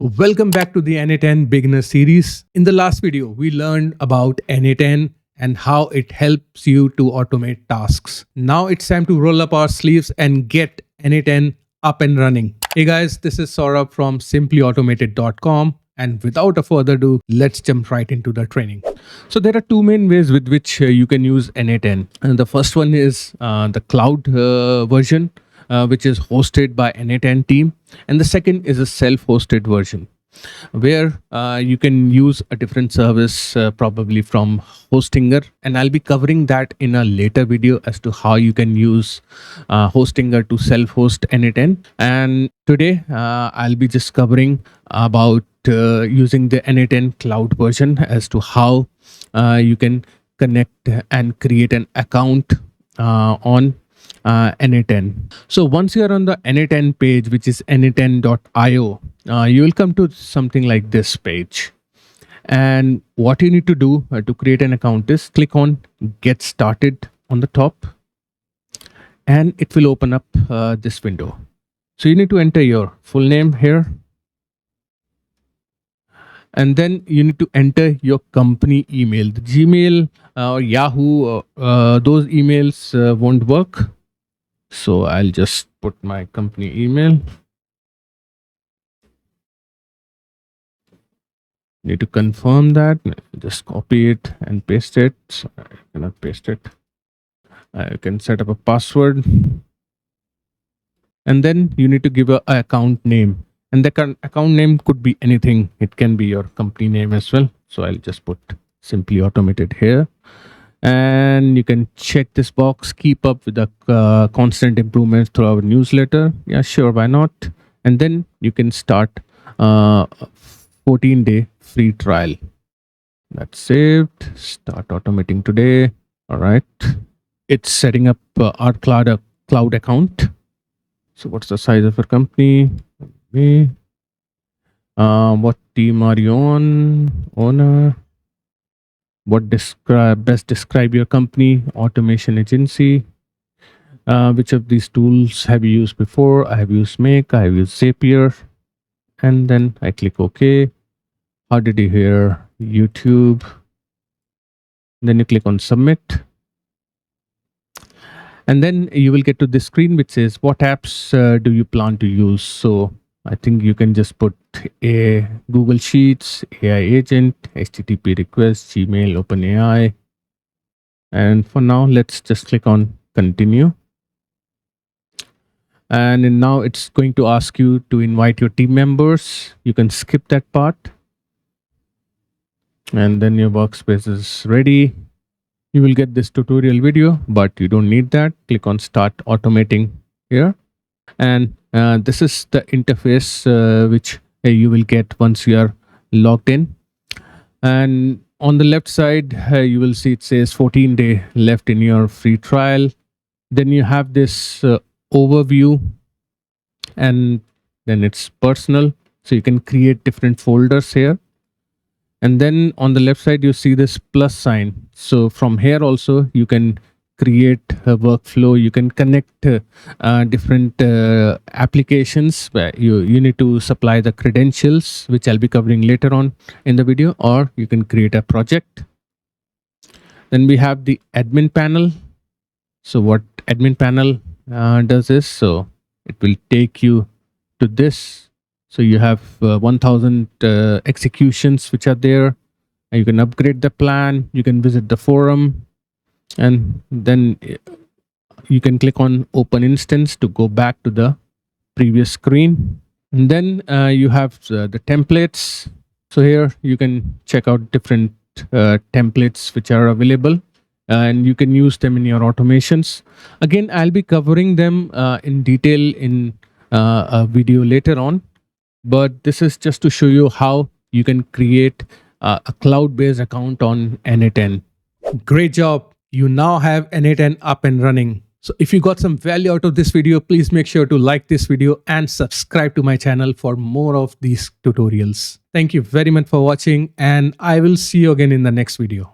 Welcome back to the N8N Beginner series. In the last video, we learned about N8N and how it helps you to automate tasks. Now it's time to roll up our sleeves and get N8N up and running. Hey guys, this is Saurabh from simplyautomated.com. And without a further ado, let's jump right into the training. So there are two main ways with which you can use N8N. And the first one is the cloud version, which is hosted by N8N team. And the second is a self-hosted version, where you can use a different service, probably from Hostinger. And I'll be covering that in a later video as to how you can use Hostinger to self-host N8N. And today I'll be just covering about using the N8N cloud version as to how you can connect and create an account on N8N. So once you are on the N8N page, which is n8n.io, you will come to something like this page. And what you need to do to create an account is click on Get Started on the top, and it will open up this window. So you need to enter your full name here. And then you need to enter your company email. The Gmail or Yahoo, those emails won't work. So I'll just put my company email. Need to confirm that. Just copy it and paste it. Sorry, I cannot paste it. I can set up a password. And then you need to give an account name. And the account name could be anything. It can be your company name as well. So I'll just put Simply Automated here. And you can check this box, keep up with the constant improvements through our newsletter. Yeah, sure, why not? And then you can start 14-day free trial. That's saved. Start automating today. All right. It's setting up our cloud account. So what's the size of your company? What team are you on? Owner. What best describe your company? Automation agency. Which of these tools have you used before? I have used Make. I have used Zapier. And then I click OK. How did you hear? YouTube. Then you click on Submit. And then you will get to this screen which says, what apps do you plan to use? So I think you can just put a Google Sheets, AI Agent, HTTP request, Gmail, OpenAI. And for now, let's just click on Continue. And now it's going to ask you to invite your team members. You can skip that part. And then your workspace is ready. You will get this tutorial video, but you don't need that. Click on Start Automating here. And this is the interface which you will get once you are logged in. And on the left side, you will see it says 14-day left in your free trial. Then you have this overview, and then it's personal. So you can create different folders here. And then on the left side, you see this plus sign. So from here also, you can create a workflow. You can connect different applications where you need to supply the credentials, which I'll be covering later on in the video, or you can create a project. Then we have the admin panel. So what admin panel does is, so it will take you to this. So you have 1000 executions which are there. You can upgrade the plan. You can visit the forum. And then you can click on Open Instance to go back to the previous screen. And then you have the templates. So here you can check out different templates which are available. And you can use them in your automations. Again, I'll be covering them in detail in a video later on. But this is just to show you how you can create a cloud-based account on N8N. Great job. You now have N8N up and running. So if you got some value out of this video, please make sure to like this video and subscribe to my channel for more of these tutorials. Thank you very much for watching, and I will see you again in the next video.